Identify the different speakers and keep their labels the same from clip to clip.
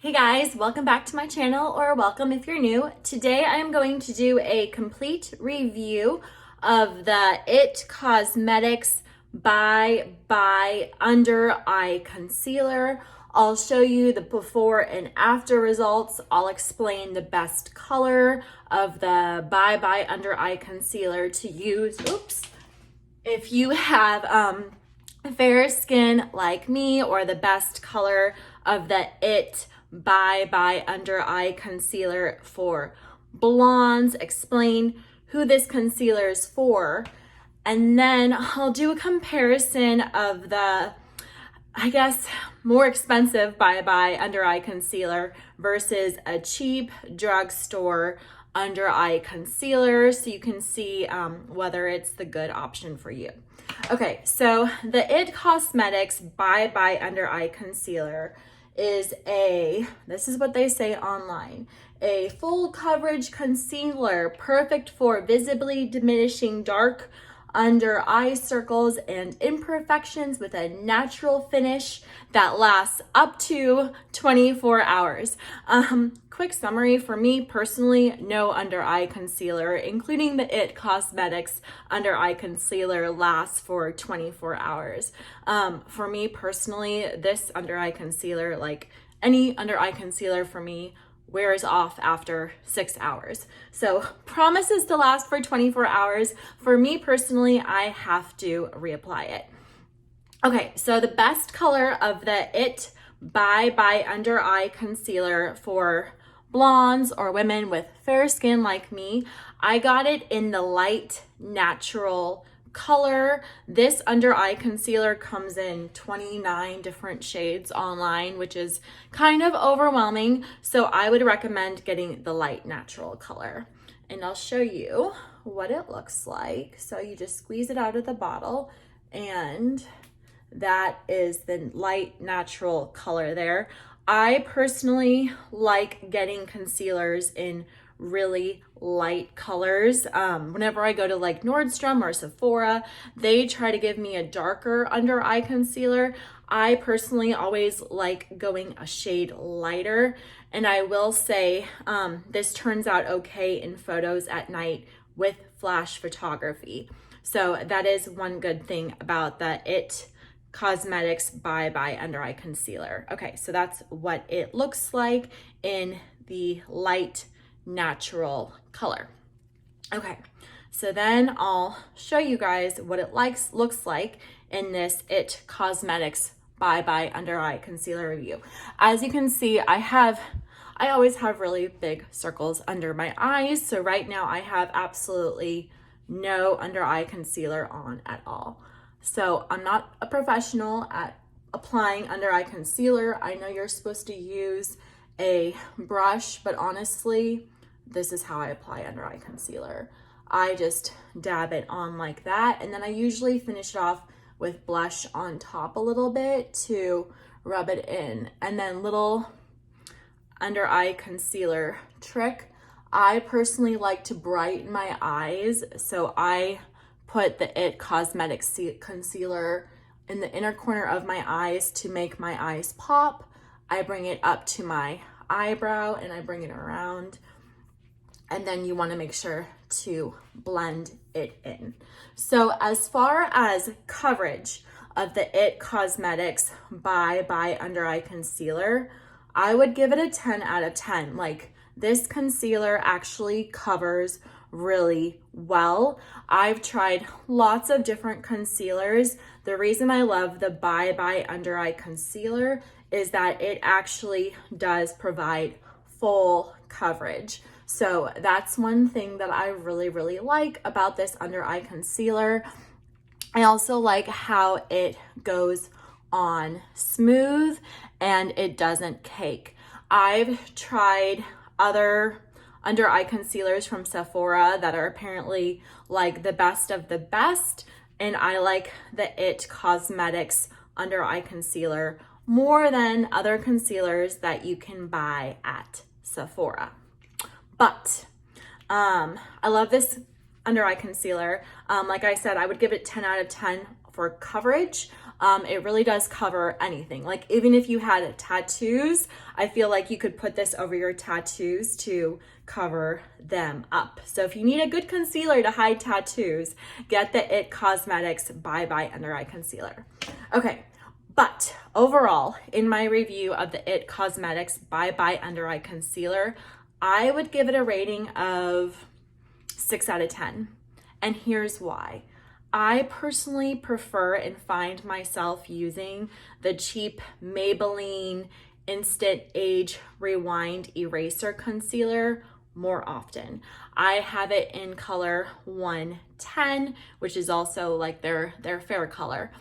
Speaker 1: Hey guys, welcome back to my channel, or welcome if you're new. Today I am going to do a complete review of the IT Cosmetics Bye Under Eye Concealer. I'll show you the before and after results. I'll explain the best color of the Bye Under Eye Concealer to use. If you have fair skin like me, or the best color of the IT Bye Under Eye Concealer for blondes, explain who this concealer is for, and then I'll do a comparison of the, I guess, more expensive Bye Under Eye Concealer versus a cheap drugstore under eye concealer, so you can see whether it's the good option for you. Okay, so the IT Cosmetics Bye Under Eye Concealer is this is what they say online, a full coverage concealer perfect for visibly diminishing dark under eye circles and imperfections with a natural finish that lasts up to 24 hours. Quick summary for me personally, no under eye concealer, including the IT Cosmetics under eye concealer, lasts for 24 hours. For me personally, this under eye concealer, like any under eye concealer for me, wears off after 6 hours. So promises to last for 24 hours. For me personally, I have to reapply it. Okay, so the best color of the IT Bye Under Eye Concealer for blondes or women with fair skin like me, I got it in the light natural color. This under eye concealer comes in 29 different shades online, which is kind of overwhelming. So I would recommend getting the light natural color. And I'll show you what it looks like. So you just squeeze it out of the bottle, and that is the light natural color there. I personally like getting concealers in really light colors. Whenever I go to like Nordstrom or Sephora, they try to give me a darker under eye concealer. I personally always like going a shade lighter, and I will say this turns out okay in photos at night with flash photography. So that is one good thing about the IT Cosmetics Bye Under Eye Concealer. Okay, so that's what it looks like in the light natural color. Okay, so then I'll show you guys what it looks like in this IT Cosmetics Bye Under Eye Concealer review. As you can see, I always have really big circles under my eyes. So right now I have absolutely no under eye concealer on at all. So I'm not a professional at applying under eye concealer. I know you're supposed to use a brush, but honestly, this is how I apply under eye concealer. I just dab it on like that, and then I usually finish it off with blush on top a little bit to rub it in. And then little under eye concealer trick, I personally like to brighten my eyes, so I put the IT Cosmetics concealer in the inner corner of my eyes to make my eyes pop. I bring it up to my eyebrow and I bring it around, and then you want to make sure to blend it in. So as far as coverage of the IT Cosmetics Bye Under Eye Concealer, I would give it a 10 out of 10. Like, this concealer actually covers really well. I've tried lots of different concealers. The reason I love the Bye Under Eye Concealer is that it actually does provide full coverage. So that's one thing that I really like about this under eye concealer. I also like how it goes on smooth and it doesn't cake. I've tried other under eye concealers from Sephora that are apparently like the best of the best, and I like the IT Cosmetics under eye concealer more than other concealers that you can buy at Sephora. But I love this under eye concealer. Like I said, I would give it 10 out of 10 for coverage. It really does cover anything. Like even if you had tattoos, I feel like you could put this over your tattoos to cover them up. So if you need a good concealer to hide tattoos, get the IT Cosmetics Bye Bye Under Eye Concealer. Okay, but overall, in my review of the IT Cosmetics Bye Bye Under Eye Concealer, I would give it a rating of 6 out of 10. And here's why. I personally prefer and find myself using the cheap Maybelline Instant Age Rewind Eraser Concealer more often. I have it in color 110, which is also like their fair color.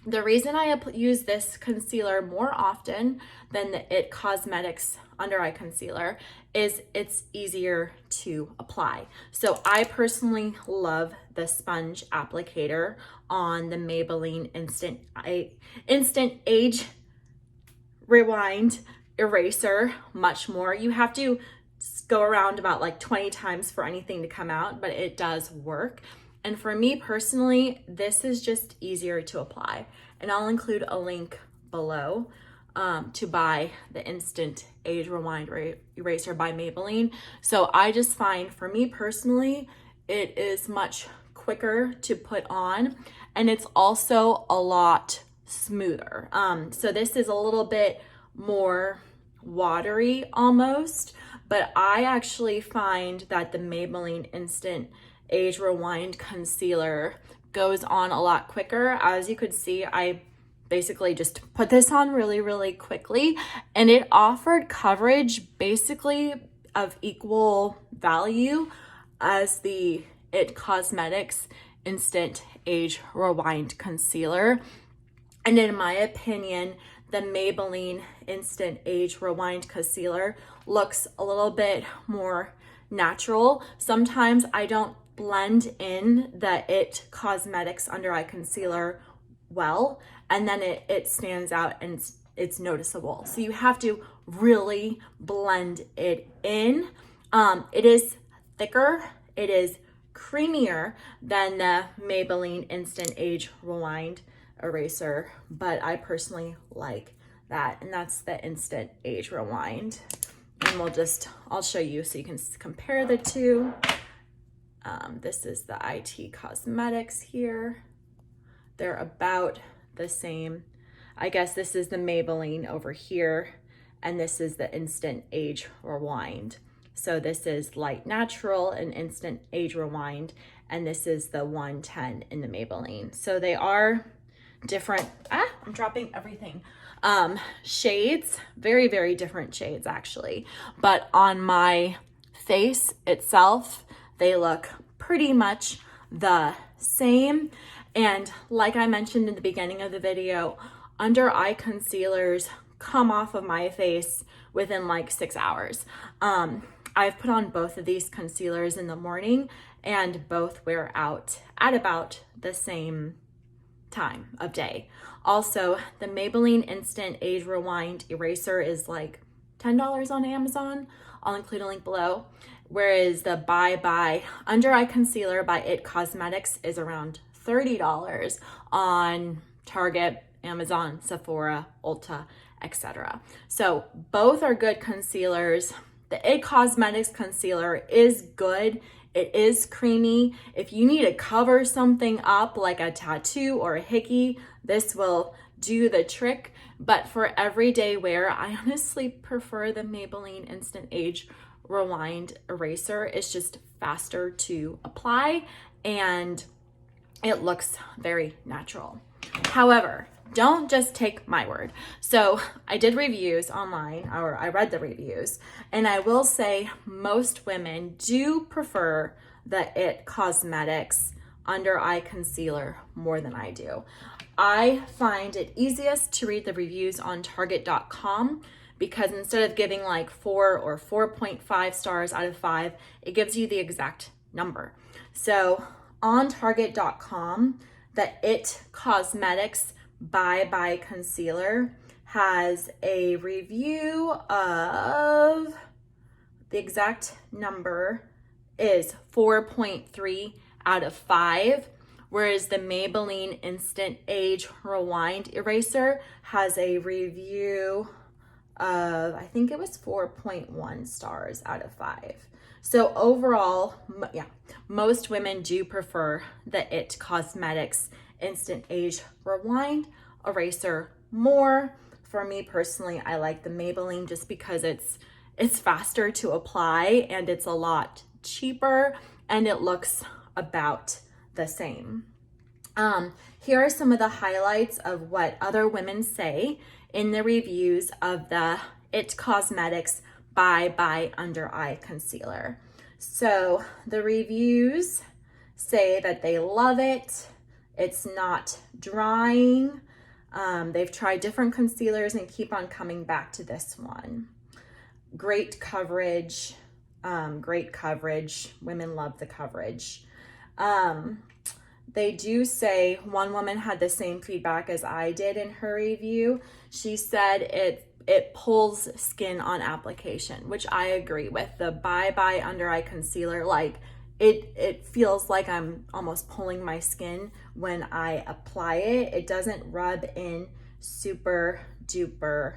Speaker 1: The reason I use this concealer more often than the IT Cosmetics Under Eye Concealer is it's easier to apply. So I personally love the sponge applicator on the Maybelline Instant Age Rewind Eraser much more. You have to go around about like 20 times for anything to come out, but it does work. And for me personally, this is just easier to apply. And I'll include a link below to buy the Instant Age Rewind Eraser by Maybelline. So I just find, for me personally, it is much quicker to put on, and it's also a lot smoother. So this is a little bit more watery almost, but I actually find that the Maybelline Instant Age Rewind Concealer goes on a lot quicker. As you could see, I basically just put this on really quickly, and it offered coverage basically of equal value as the IT Cosmetics Instant Age Rewind Concealer. And in my opinion, the Maybelline Instant Age Rewind Concealer looks a little bit more natural. Sometimes I don't blend in the IT Cosmetics Under Eye Concealer well, and then it stands out and it's noticeable. So you have to really blend it in. It is thicker, it is creamier than the Maybelline Instant Age Rewind Eraser, but I personally like that, and that's the Instant Age Rewind. And I'll show you so you can compare the two. This is the IT Cosmetics here. They're about the same. I guess this is the Maybelline over here, and this is the Instant Age Rewind. So this is Light Natural and Instant Age Rewind, and this is the 110 in the Maybelline. So they are different, I'm dropping everything. Shades, very different shades actually. But on my face itself, they look pretty much the same. And like I mentioned in the beginning of the video, under eye concealers come off of my face within like 6 hours. I've put on both of these concealers in the morning, and both wear out at about the same time of day. Also, the Maybelline Instant Age Rewind Eraser is like $10 on Amazon. I'll include a link below. Whereas the Bye Bye Under Eye Concealer by IT Cosmetics is around $30 on Target, Amazon, Sephora, Ulta, etc. So both are good concealers. The IT Cosmetics concealer is good. It is creamy. If you need to cover something up like a tattoo or a hickey, this will do the trick. But for everyday wear, I honestly prefer the Maybelline Instant Age Rewind Eraser. It's just faster to apply and it looks very natural. However, don't just take my word. So I did reviews online, or I read the reviews, and I will say most women do prefer the IT Cosmetics Under Eye Concealer more than I do. I find it easiest to read the reviews on Target.com because instead of giving like 4 or 4.5 stars out of 5, it gives you the exact number. So on Target.com, the IT Cosmetics Bye Bye Concealer has a review of, the exact number is 4.3 out of 5, whereas the Maybelline Instant Age Rewind Eraser has a review of, I think it was 4.1 stars out of 5. So overall, yeah, most women do prefer the IT Cosmetics Instant Age Rewind Eraser more. For me personally, I like the Maybelline just because it's faster to apply and it's a lot cheaper and it looks about the same. Here are some of the highlights of what other women say in the reviews of the IT Cosmetics by Under Eye Concealer. So the reviews say that they love it. It's not drying. They've tried different concealers and keep on coming back to this one. Great coverage. Great coverage. Women love the coverage. They do say, one woman had the same feedback as I did in her review. She said it pulls skin on application, which I agree with. The Bye Under Eye Concealer, like it feels like I'm almost pulling my skin when I apply it. It doesn't rub in super duper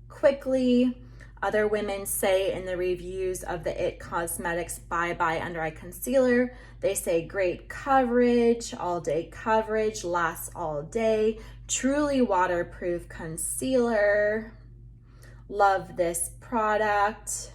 Speaker 1: quickly. Other women say in the reviews of the IT Cosmetics Bye Under Eye Concealer, they say great coverage, all day coverage, lasts all day, truly waterproof concealer. Love this product.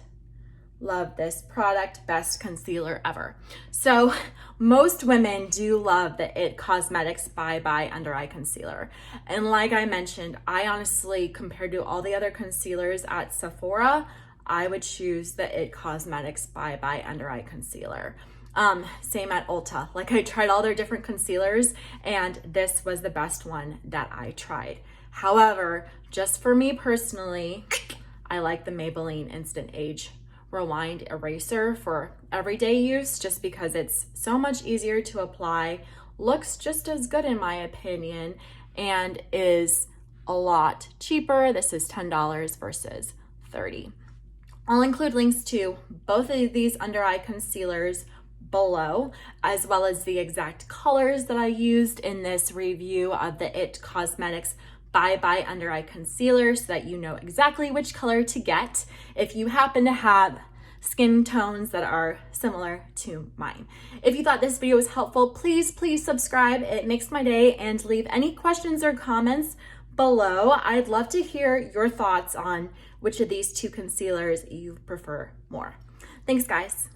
Speaker 1: Love this product, best concealer ever. So most women do love the IT Cosmetics Bye Under Eye Concealer. And like I mentioned, I honestly, compared to all the other concealers at Sephora, I would choose the IT Cosmetics Bye Under Eye Concealer. Same at Ulta. Like I tried all their different concealers and this was the best one that I tried. However, just for me personally, I like the Maybelline Instant Age Rewind Eraser for everyday use just because it's so much easier to apply, looks just as good in my opinion, and is a lot cheaper. This is $10 versus $30. I'll include links to both of these under eye concealers below, as well as the exact colors that I used in this review of the IT Cosmetics Bye Under Eye Concealer, so that you know exactly which color to get if you happen to have skin tones that are similar to mine. If you thought this video was helpful, please subscribe. It makes my day, and leave any questions or comments below. I'd love to hear your thoughts on which of these two concealers you prefer more. Thanks, guys.